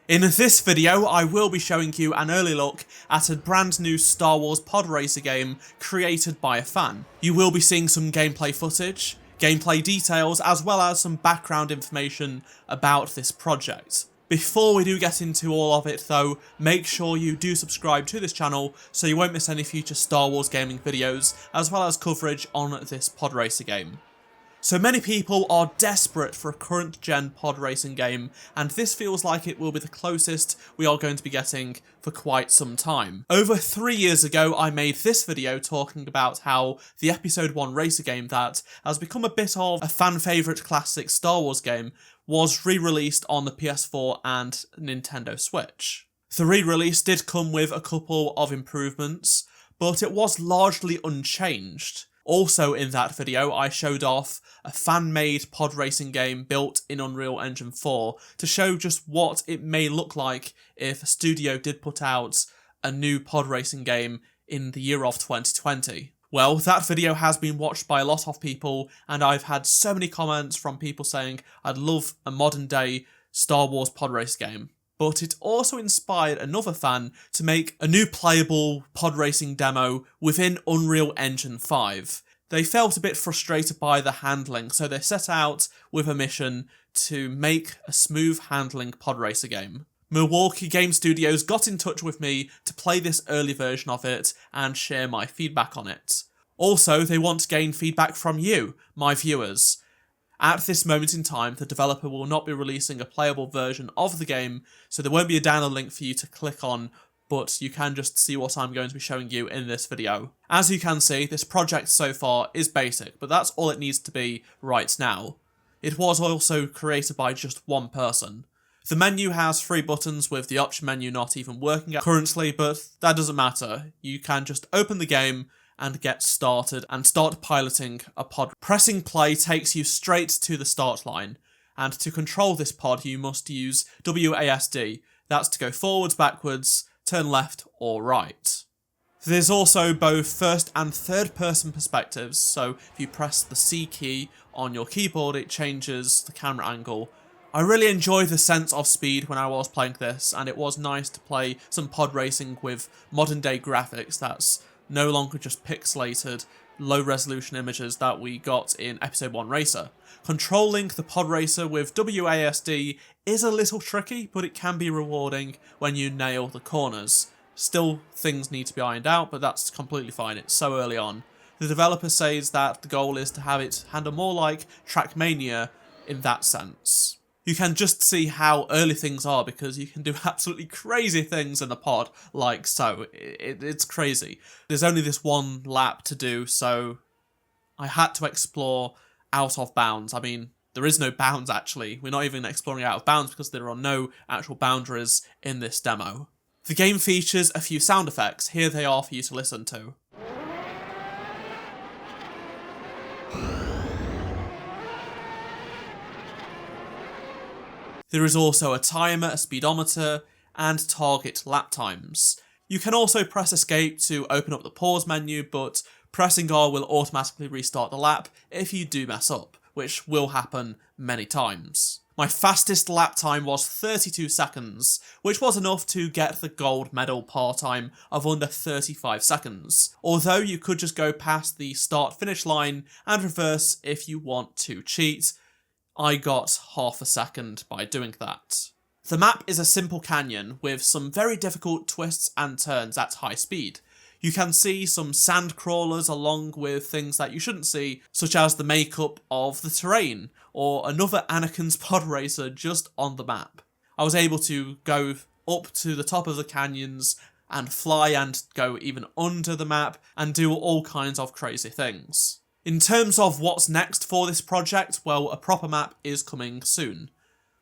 In this video, I will be showing you an early look at a brand new Star Wars pod racer game created by a fan. You will be seeing some gameplay footage, gameplay details, as well as some background information about this project. Before we do get into all of it though, make sure you do subscribe to this channel so you won't miss any future Star Wars gaming videos, as well as coverage on this pod racer game. So many people are desperate for a current gen pod racing game, and this feels like it will be the closest we are going to be getting for quite some time. Over 3 years ago I made this video talking about how the episode 1 racer game that has become a bit of a fan favourite classic Star Wars game was re-released on the PS4 and Nintendo Switch. The re-release did come with a couple of improvements, but it was largely unchanged. Also in that video, I showed off a fan-made pod racing game built in Unreal Engine 4 to show just what it may look like if a studio did put out a new pod racing game in the year of 2020. Well, that video has been watched by a lot of people, and I've had so many comments from people saying I'd love a modern day Star Wars pod race game. But it also inspired another fan to make a new playable pod racing demo within Unreal Engine 5. They felt a bit frustrated by the handling, so they set out with a mission to make a smooth handling pod racer game. Milwaukee Game Studios got in touch with me to play this early version of it and share my feedback on it. Also, they want to gain feedback from you, my viewers. At this moment in time, the developer will not be releasing a playable version of the game, so there won't be a download link for you to click on, but you can just see what I'm going to be showing you in this video. As you can see, this project so far is basic, but that's all it needs to be right now. It was also created by just one person. The menu has 3 buttons with the option menu not even working currently, but that doesn't matter. You can just open the game and get started and start piloting a pod. Pressing play takes you straight to the start line, and to control this pod you must use WASD. That's to go forwards, backwards, turn left or right. There's also both first and third person perspectives, so if you press the C key on your keyboard it changes the camera angle. I really enjoyed the sense of speed when I was playing this, and it was nice to play some pod racing with modern day graphics that's no longer just pixelated, low resolution images that we got in episode 1 Racer. Controlling the pod racer with WASD is a little tricky, but it can be rewarding when you nail the corners. Still, things need to be ironed out, but that's completely fine, it's so early on. The developer says that the goal is to have it handle more like Trackmania in that sense. You can just see how early things are because you can do absolutely crazy things in the pod, like so. It's crazy. There's only this one lap to do, so I had to explore out of bounds. I mean, there is no bounds actually. We're not even exploring out of bounds because there are no actual boundaries in this demo. The game features a few sound effects. Here they are for you to listen to. There is also a timer, a speedometer, and target lap times. You can also press escape to open up the pause menu, but pressing R will automatically restart the lap if you do mess up, which will happen many times. My fastest lap time was 32 seconds, which was enough to get the gold medal par time of under 35 seconds, although you could just go past the start-finish line and reverse if you want to cheat. I got half a second by doing that. The map is a simple canyon with some very difficult twists and turns at high speed. You can see some sand crawlers along with things that you shouldn't see, such as the makeup of the terrain, or another Anakin's pod racer just on the map. I was able to go up to the top of the canyons and fly and go even under the map and do all kinds of crazy things. In terms of what's next for this project, well, a proper map is coming soon,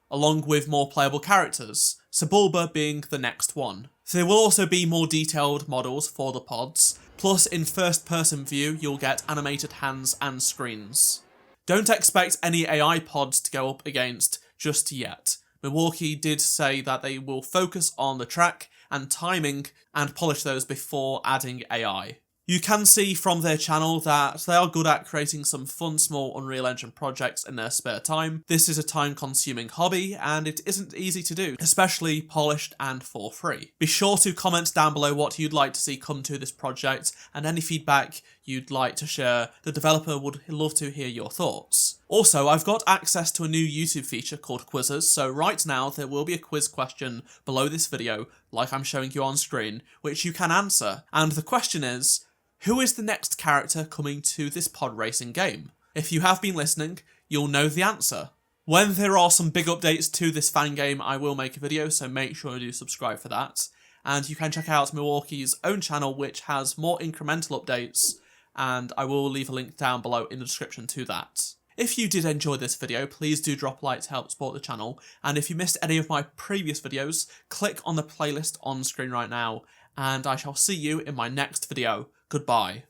along with more playable characters, Sebulba being the next one. There will also be more detailed models for the pods, plus in first person view you'll get animated hands and screens. Don't expect any AI pods to go up against just yet. Milwaukee did say that they will focus on the track and timing and polish those before adding AI. You can see from their channel that they are good at creating some fun small Unreal Engine projects in their spare time. This is a time-consuming hobby and it isn't easy to do, especially polished and for free. Be sure to comment down below what you'd like to see come to this project and any feedback you'd like to share. The developer would love to hear your thoughts. Also, I've got access to a new YouTube feature called Quizzes, so right now there will be a quiz question below this video, like I'm showing you on screen, which you can answer. And the question is, who is the next character coming to this pod racing game? If you have been listening, you'll know the answer. When there are some big updates to this fan game, I will make a video, so make sure to subscribe for that. And you can check out Milwaukee's own channel, which has more incremental updates, and I will leave a link down below in the description to that. If you did enjoy this video, please do drop a like to help support the channel, and if you missed any of my previous videos, click on the playlist on screen right now, and I shall see you in my next video. Goodbye.